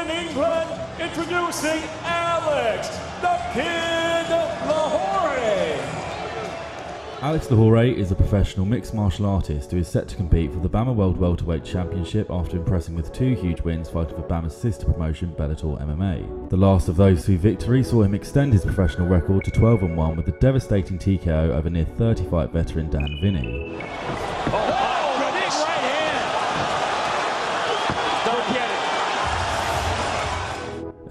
England, introducing Alex, the Kid LOHORE. Alex LOHORE is a professional mixed martial artist who is set to compete for the BAMMA World Welterweight Championship after impressing with 2 huge wins fighting for BAMMA's sister promotion Bellator MMA. The last of those 2 victories saw him extend his professional record to 12-1 with a devastating TKO over near 30-fight veteran Dan Vinny.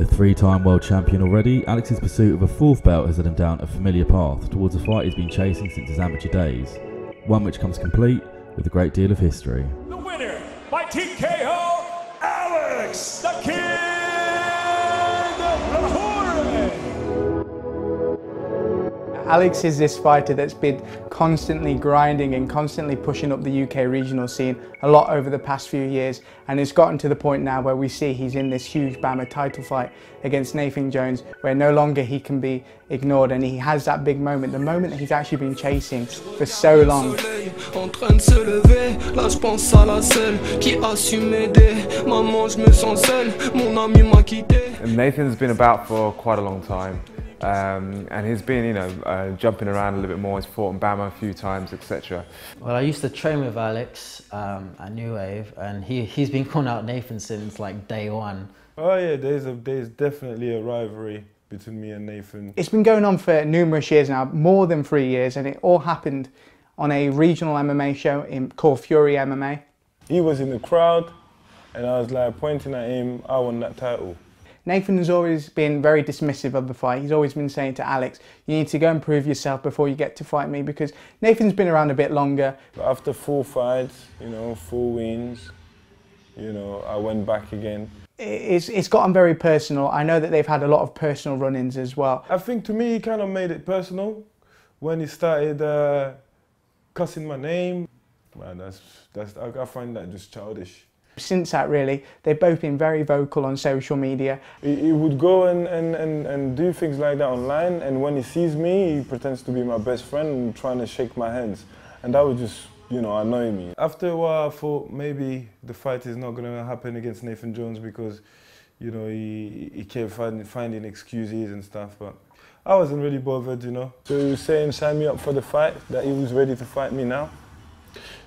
A 3-time world champion already, Alex's pursuit of a 4th belt has led him down a familiar path towards a fight he's been chasing since his amateur days, one which comes complete with a great deal of history. The winner by TKO, Alex, the Kid LOHORE. Alex is this fighter that's been constantly grinding and constantly pushing up the UK regional scene a lot over the past few years, and it's gotten to the point now where we see he's in this huge BAMMA title fight against Nathan Jones, where no longer he can be ignored, and he has that big moment, the moment that he's actually been chasing for so long. And Nathan's been about for quite a long time. And he's been, jumping around a little bit more. He's fought in BAMMA a few times, etc. Well, I used to train with Alex at New Wave, and he's been calling out Nathan since like day one. Oh yeah, there's definitely a rivalry between me and Nathan. It's been going on for numerous years now, more than 3 years, and it all happened on a regional MMA show called Fury MMA. He was in the crowd, and I was like pointing at him, I want that title. Nathan has always been very dismissive of the fight. He's always been saying to Alex, you need to go and prove yourself before you get to fight me, because Nathan's been around a bit longer. After 4 fights, 4 wins, I went back again. It's gotten very personal. I know that they've had a lot of personal run-ins as well. I think to me he kind of made it personal when he started cussing my name. Man, I find that just childish. Since that, really, they've both been very vocal on social media. He would go and do things like that online, and when he sees me, he pretends to be my best friend and trying to shake my hands. And that would just, annoy me. After a while, I thought maybe the fight is not going to happen against Nathan Jones because, he kept finding excuses and stuff, but I wasn't really bothered, So he was saying, sign me up for the fight, that he was ready to fight me now.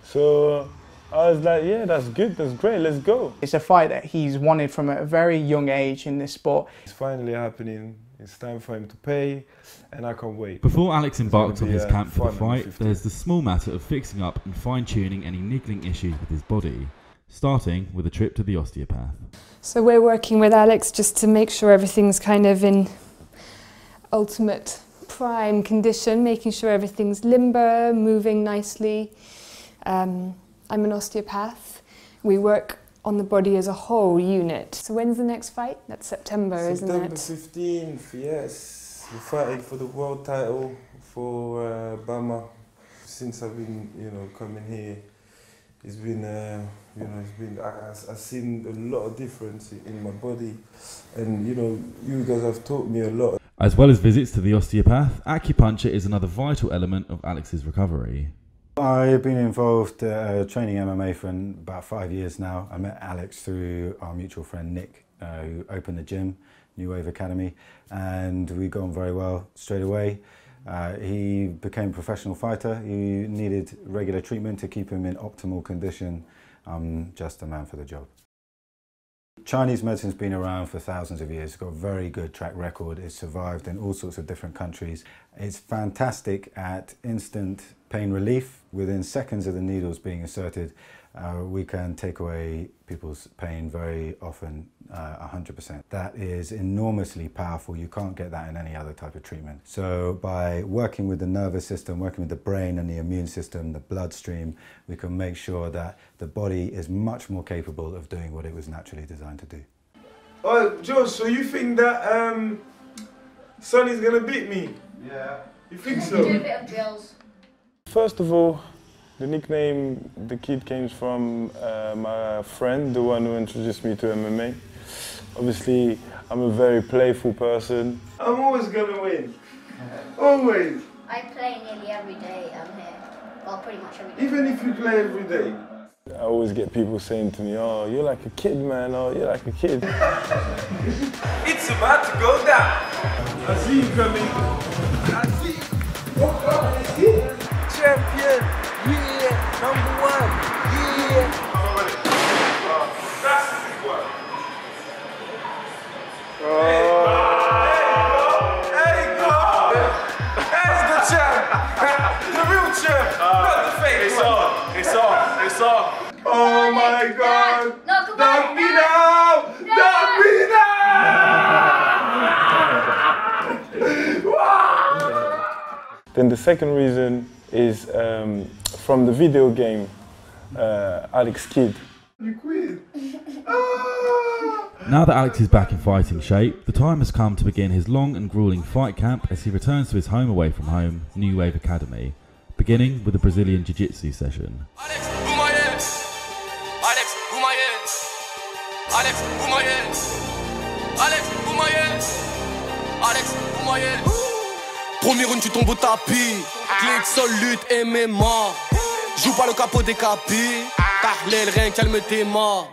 So I was like, yeah, that's good, that's great, let's go. It's a fight that he's wanted from a very young age in this sport. It's finally happening. It's time for him to pay, and I can't wait. Before Alex embarked on his camp for the fight, there's the small matter of fixing up and fine-tuning any niggling issues with his body, starting with a trip to the osteopath. So we're working with Alex just to make sure everything's kind of in ultimate prime condition, making sure everything's limber, moving nicely. I'm an osteopath. We work on the body as a whole unit. So when's the next fight? That's September, isn't it? September 15th, yes. We're fighting for the world title for BAMMA. Since I've been, coming here, it's been, I've seen a lot of difference in my body, and you guys have taught me a lot. As well as visits to the osteopath, acupuncture is another vital element of Alex's recovery. I've been involved training MMA for about 5 years now. I met Alex through our mutual friend Nick, who opened the gym, New Wave Academy, and we got on very well straight away. He became a professional fighter. He needed regular treatment to keep him in optimal condition. I'm just the man for the job. Chinese medicine's been around for thousands of years. It's got a very good track record. It's survived in all sorts of different countries. It's fantastic at instant pain relief. Within seconds of the needles being inserted, we can take away people's pain very often, 100%. That is enormously powerful. You can't get that in any other type of treatment. So by working with the nervous system, working with the brain and the immune system, the bloodstream, we can make sure that the body is much more capable of doing what it was naturally designed to do. Oh, Joe, so you think that Sonny's gonna beat me? Yeah. You think so? Do a bit of drills. First of all, the nickname the kid came from my friend, the one who introduced me to MMA. Obviously, I'm a very playful person. I'm always gonna win. Always. I play nearly every day here. Well, pretty much every day. Even if you play every day. I always get people saying to me, oh, you're like a kid, man, oh, you're like a kid. It's about to go down. I see you coming. I see you. Champion, yeah, #1, yeah. That's the big one. There you go. That's the champ. The real champ, not the fake one. It's on. Oh my God! No, come Don't on, be now! Don't be now! Then the second reason is from the video game, Alex Kidd. You quit. Now that Alex is back in fighting shape, the time has come to begin his long and grueling fight camp as he returns to his home away from home, New Wave Academy, beginning with a Brazilian Jiu-Jitsu session. Alex, premier round tu tombes au tapis. Clic, sol, lutte, MMA. Joue pas le capot décapé. Tahlel, rien, calme tes mains.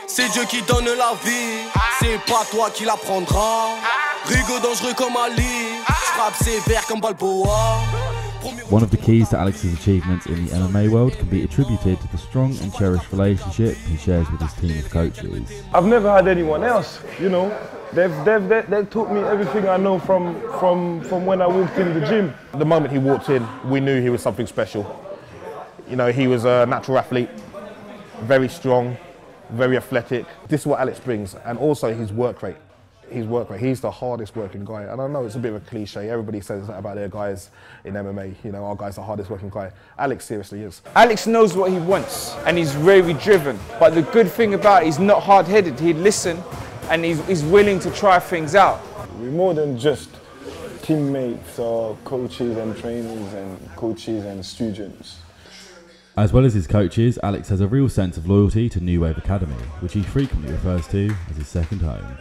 C'est Dieu qui donne la vie. C'est pas toi qui la prendras. Rigo dangereux comme Ali. Frappe sévère comme Balboa. One of the keys to Alex's achievements in the MMA world can be attributed to the strong and cherished relationship he shares with his team of coaches. I've never had anyone else, you know. They've taught me everything I know from when I walked in the gym. The moment he walked in, we knew he was something special. You know, he was a natural athlete, very strong, very athletic. This is what Alex brings, and also his work rate. He's the hardest working guy, and I know it's a bit of a cliche. Everybody says that about their guys in MMA. You know, our guy's the hardest working guy. Alex seriously is. Alex knows what he wants and he's very driven. But the good thing about it, he's not hard-headed. He'd listen and he's willing to try things out. We're more than just teammates or coaches and trainers and coaches and students. As well as his coaches, Alex has a real sense of loyalty to New Wave Academy, which he frequently refers to as his second home.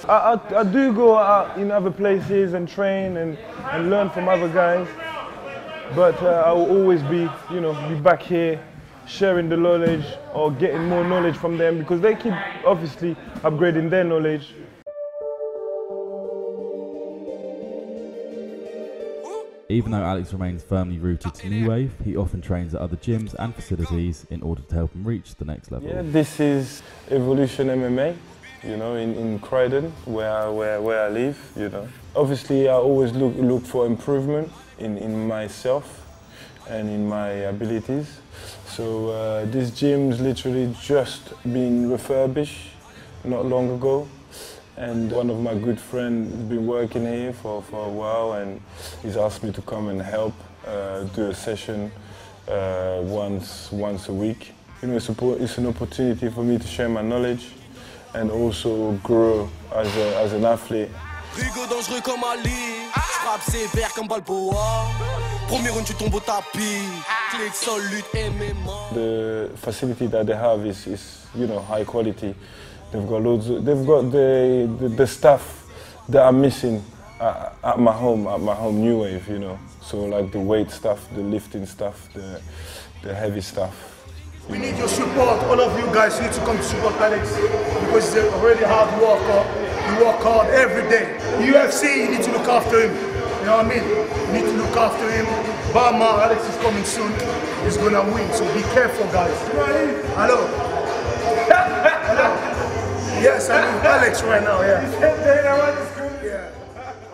I do go out in other places and train and learn from other guys, but I will always be back here sharing the knowledge or getting more knowledge from them because they keep obviously upgrading their knowledge. Even though Alex remains firmly rooted to New Wave, he often trains at other gyms and facilities in order to help him reach the next level. Yeah, this is Evolution MMA. You know, in Croydon, where I live, you know. Obviously, I always look for improvement in myself and in my abilities. So this gym's literally just been refurbished not long ago. And one of my good friends has been working here for a while, and he's asked me to come and help do a session once a week. You know, it's an opportunity for me to share my knowledge and also grow as an athlete. Rigo dangereux comme Ali, frappe sévère comme Balboa. Premier round tu tombes au tapis, clic sol lutte MMA. The facility that they have is high quality. They've got the stuff that I'm missing at my home New Wave, you know. So like the weight stuff, the lifting stuff, the heavy stuff. We need your support. All of you guys need to come to support Alex because he's a really hard worker. He works hard every day. UFC, you need to look after him. You know what I mean? You need to look after him. BAMMA, Alex is coming soon. He's gonna win, so be careful, guys. Hello. Hello. Yes, I'm with Alex right now, yeah.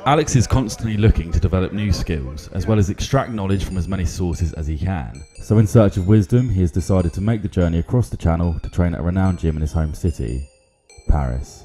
Alex is constantly looking to develop new skills, as well as extract knowledge from as many sources as he can. So in search of wisdom, he has decided to make the journey across the channel to train at a renowned gym in his home city, Paris.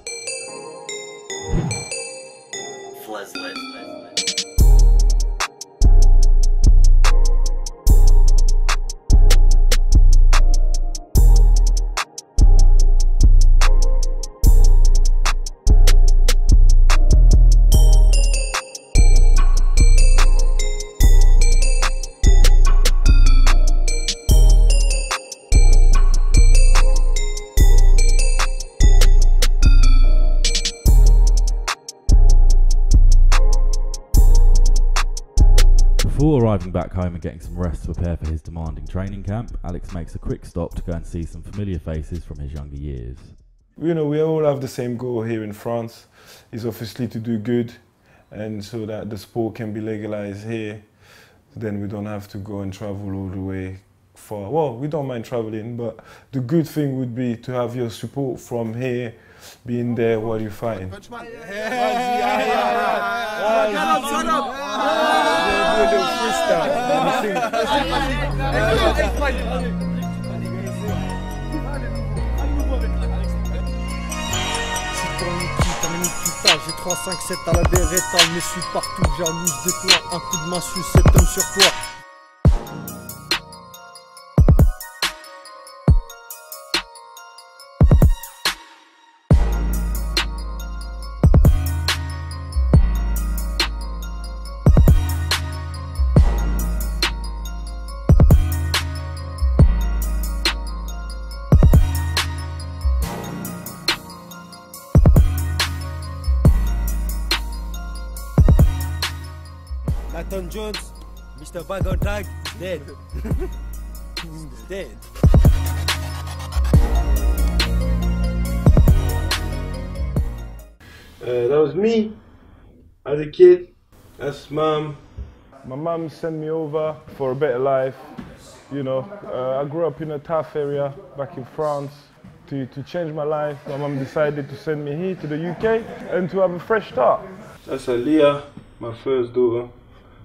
arriving back home and getting some rest to prepare for his demanding training camp, Alex makes a quick stop to go and see some familiar faces from his younger years. You know, we all have the same goal here in France, is obviously to do good, and so that the sport can be legalized here. Then we don't have to go and travel all the way far. Well, we don't mind traveling, but the good thing would be to have your support from here, being there while you're fighting. J'ai 3-5-7 à la Beretta, je suis partout, jalouse de toi, un coup de massue, cet homme sur toi. Nathan Jones, Mr. Bag on Tag, dead. He's dead. That was me as a kid. That's Mom. My mom sent me over for a better life. You know, I grew up in a tough area back in France. To change my life, my mom decided to send me here to the UK and to have a fresh start. That's Leah, my first daughter.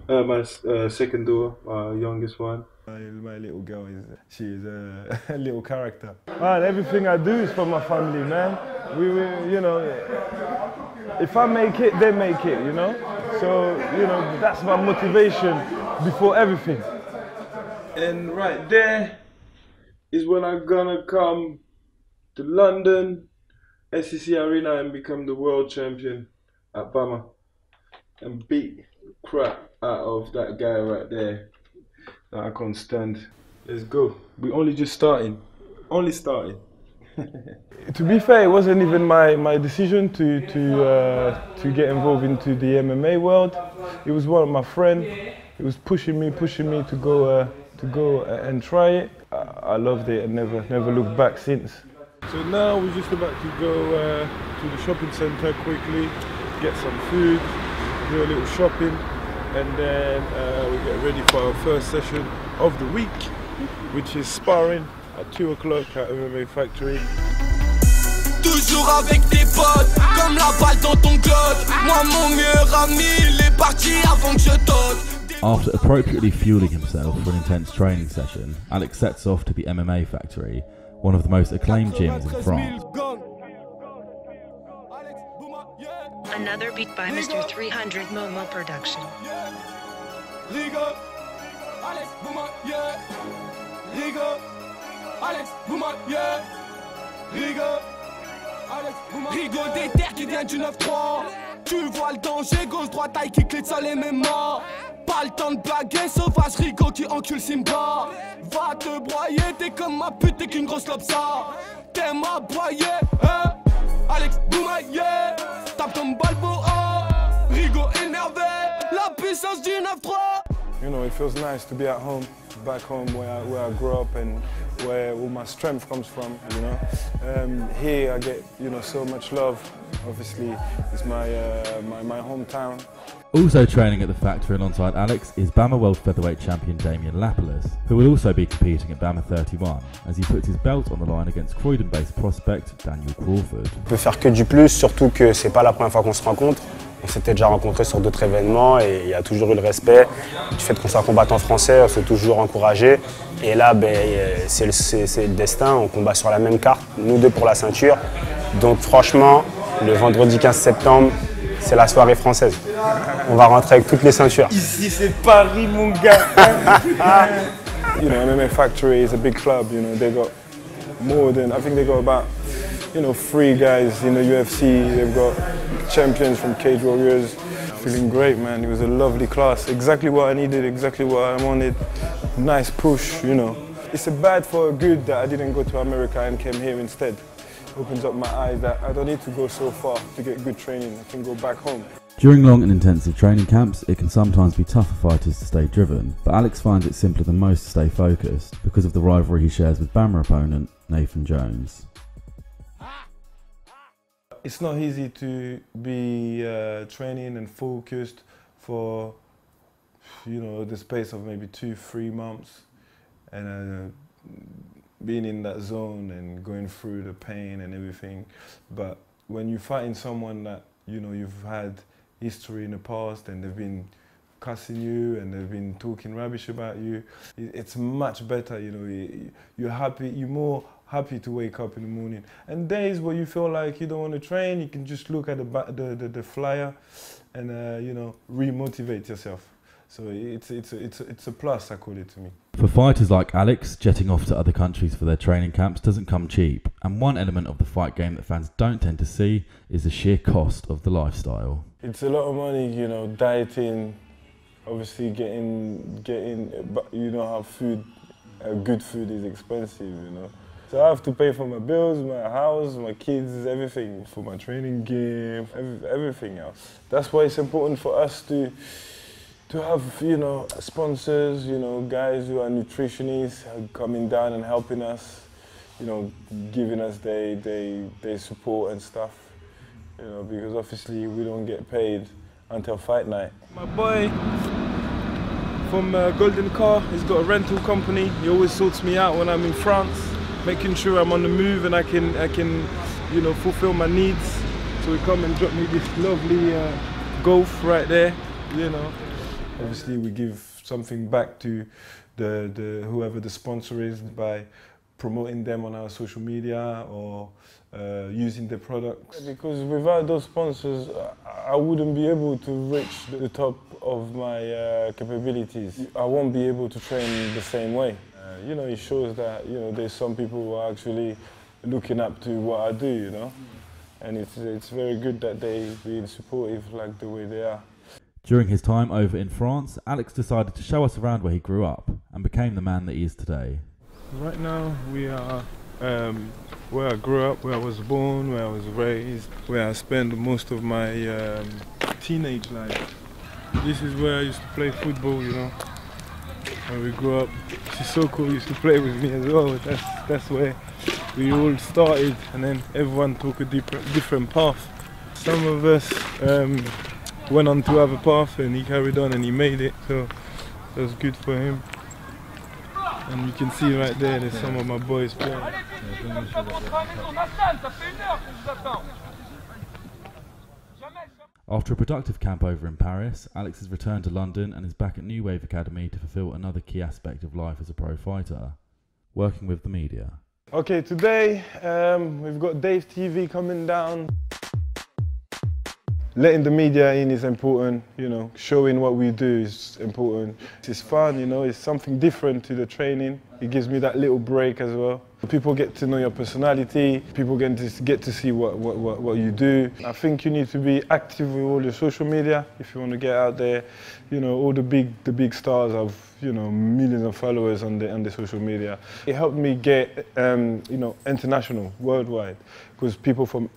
My second daughter, my youngest one. My little girl she's a little character. Man, everything I do is for my family, man. We you know, if I make it, they make it, you know. So, you know, that's my motivation before everything. And right there is when I'm gonna come to London, SEC Arena, and become the world champion at BAMMA and beat crap out of that guy right there that I can't stand. Let's go. We're only just starting. Only starting. To be fair, it wasn't even my decision to get involved into the MMA world. It was one of my friends. It was pushing me to go and try it. I loved it and never looked back since. So now we're just about to go to the shopping centre quickly, get some food, do a little shopping, and then we get ready for our first session of the week, which is sparring at 2 o'clock at MMA Factory. Toujours avec tes potes, comme la balle dans ton glotte. Moi mon meilleur ami, il est parti avant que je toque. After appropriately fueling himself for an intense training session, Alex sets off to the MMA Factory, one of the most acclaimed gyms in France. Another beat by Mr. 300 Momo Production. Rigo des terres qui vient du 9-3. Tu vois le danger, gauche-droite, taille qui clé de sol et mémoire. Pas le temps de blaguer, sauvage Rigo qui encule Simba. Va te broyer, t'es comme ma pute, t'es qu'une grosse lobsa. T'aimes aboyer, hein? Alex Boumaye, tape ton Balboa. Rigo énervé, la puissance du 9-3. You know, it feels nice to be at home, back home where I grew up and where all my strength comes from, you know. Here I get, you know, so much love. Obviously, it's my hometown. Also training at the factory alongside Alex is BAMMA World Featherweight Champion Damien Lapalus, who will also be competing at BAMMA 31 as he puts his belt on the line against Croydon-based prospect Daniel Crawford. On peut faire que du plus, surtout que c'est pas la première fois qu'on se rencontre. On s'était déjà rencontrés sur d'autres événements et il y a toujours eu le respect. Du fait qu'on soit combattant français, on s'est toujours encouragé. Et là, ben, c'est le destin, on combat sur la même carte, nous deux pour la ceinture. Donc franchement, le vendredi 15 septembre, c'est la soirée française. On va rentrer avec toutes les ceintures. Ici, c'est Paris, mon gars. You know, MMA Factory is a big club. You know, they got more than, I think they got about, you know, 3 guys in the UFC. They've got champions from Cage Warriors. Feeling great, man. It was a lovely class. Exactly what I needed, exactly what I wanted. Nice push, you know. It's a bad for a good that I didn't go to America and came here instead. Opens up my eyes that I don't need to go so far to get good training. I can go back home. During long and intensive training camps, it can sometimes be tough for fighters to stay driven, but Alex finds it simpler than most to stay focused because of the rivalry he shares with BAMMA opponent Nathan Jones. It's not easy to be training and focused for, you know, the space of maybe 2-3 months, and being in that zone and going through the pain and everything. But when you're fighting someone that, you know, you've had history in the past and they've been cussing you and they've been talking rubbish about you, it's much better, you know. You're happy, you're more happy to wake up in the morning. And days where you feel like you don't want to train, you can just look at the flyer and you know, re-motivate yourself. So it's a plus, I call it, to me. For fighters like Alex, jetting off to other countries for their training camps doesn't come cheap, and one element of the fight game that fans don't tend to see is the sheer cost of the lifestyle. It's a lot of money, you know, dieting, obviously getting, you know how food, good food is expensive, you know. So I have to pay for my bills, my house, my kids, everything, for my training gear, everything else. That's why it's important for us to have, you know, sponsors, you know, guys who are nutritionists coming down and helping us, you know, giving us their support and stuff, you know, because obviously we don't get paid until fight night. My boy from Golden Car, he's got a rental company. He always sorts me out when I'm in France, making sure I'm on the move and I can, you know, fulfill my needs. So he come and drop me this lovely Golf right there, you know. Obviously, we give something back to whoever the sponsor is by promoting them on our social media or using their products. Because without those sponsors, I wouldn't be able to reach the top of my capabilities. I won't be able to train the same way. You know, it shows that, you know, there's some people who are actually looking up to what I do, you know, and it's very good that they've been supportive like the way they are. During his time over in France, Alex decided to show us around where he grew up and became the man that he is today. Right now we are where I grew up, where I was born, where I was raised, where I spent most of my teenage life. This is where I used to play football, you know, when we grew up. Sissoko used to play with me as well. That's where we all started, and then everyone took a different path. Some of us went on to have a path and he carried on and he made it, so that was good for him. And you can see right there, there's some of my boys playing. After a productive camp over in Paris, Alex has returned to London and is back at New Wave Academy to fulfill another key aspect of life as a pro fighter, working with the media. Okay, today we've got Dave TV coming down. Letting the media in is important, you know, showing what we do is important. It's fun, you know, it's something different to the training. It gives me that little break as well. People get to know your personality, people get to see what you do. I think you need to be active with all your social media if you want to get out there. You know, all the big stars have, you know, millions of followers on the social media. It helped me get, you know, international, worldwide, because people from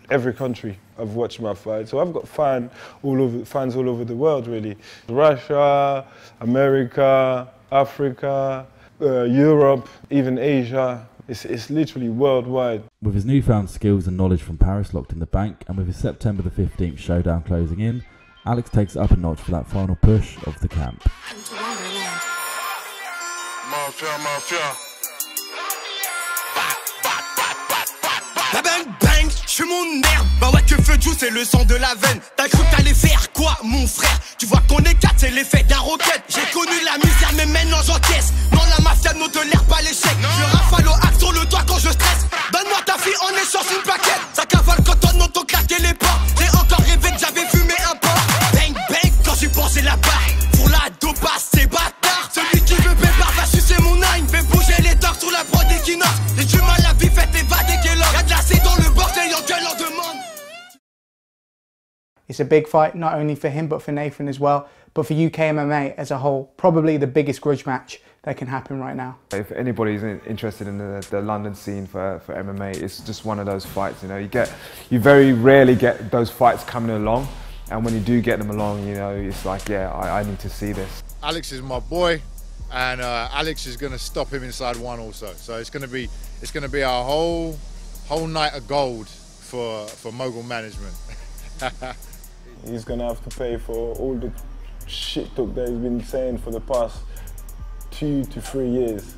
every country have watched my fight. So I've got fans all over the world, really. Russia, America, Africa, Europe, even Asia. It's literally worldwide. With his newfound skills and knowledge from Paris locked in the bank, and with his September the 15th showdown closing in, Alex takes it up a notch for that final push of the camp. La bang bang, je suis mon merde. Bah ouais que feu juice c'est le sang de la veine. T'as cru que t'allais faire quoi mon frère? Tu vois qu'on est quatre, c'est l'effet d'un roquette. J'ai connu la misère mais maintenant j'encaisse. Non la mafia ne tolère pas l'échec. Je rafale au hack sur le toit quand je stresse. Donne-moi ta fille en échange une plaquette. Ça cavale quand on entend claquer les portes. J'ai encore rêvé que j'avais fumé un porc. Bang bang quand j'y pensais la barre. Pour la dopasse c'est bâtard. Celui qui veut pépard va sucer mon nine. Fait bouger les torts sur la prod d'équinoxe. J'ai du mal à vie fait évader quel heure. Y'a de l'acide dans le bordel en gueule en demande. It's a big fight, not only for him but for Nathan as well, but for UK MMA as a whole. Probably the biggest grudge match that can happen right now. If anybody's interested in the London scene for MMA, it's just one of those fights. You know, you very rarely get those fights coming along. And when you do get them along, you know, it's like, yeah, I need to see this. Alex is my boy, and Alex is going to stop him inside one also. So it's going to be our whole night of gold for Mogul management. He's going to have to pay for all the shit talk that he's been saying for the past 2 to 3 years.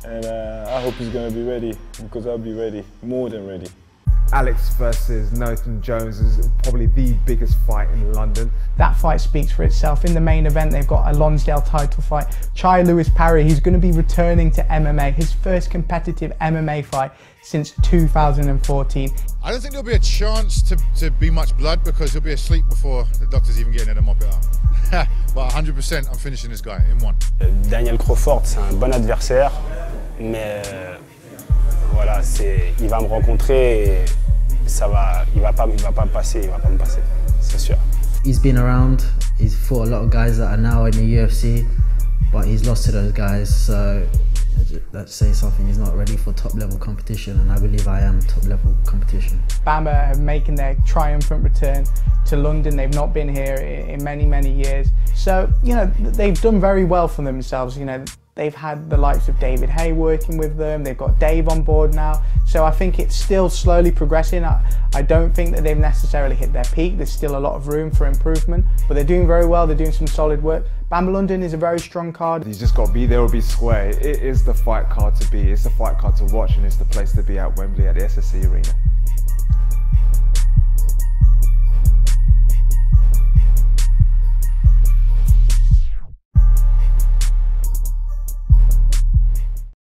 And I hope he's going to be ready, because I'll be ready, more than ready. Alex versus Nathan Jones is probably the biggest fight in London. That fight speaks for itself. In the main event, they've got a Lonsdale title fight. Chai Lewis Parry, he's going to be returning to MMA, his first competitive MMA fight since 2014. I don't think there'll be a chance to be much blood, because he'll be asleep before the doctor's even getting in to mop it up. But 100%, I'm finishing this guy in one. Daniel Crawford, c'est un bon adversaire, mais voilà, il va me rencontrer et il va pas me passer, c'est sûr. He's been around, he's fought a lot of guys that are now in the UFC, but he's lost to those guys, so let's say something, he's not ready for top level competition, and I believe I am top level competition. BAMMA have making their triumphant return to London. They've not been here in many years. So, you know, they've done very well for themselves. You know, they've had the likes of David Hay working with them. They've got Dave on board now. So I think it's still slowly progressing. I don't think that they've necessarily hit their peak. There's still a lot of room for improvement, but they're doing very well. They're doing some solid work. BAMMA London is a very strong card. He's just got to be there or be square. It is the fight card to be. It's the fight card to watch, and it's the place to be at Wembley at the SSC Arena.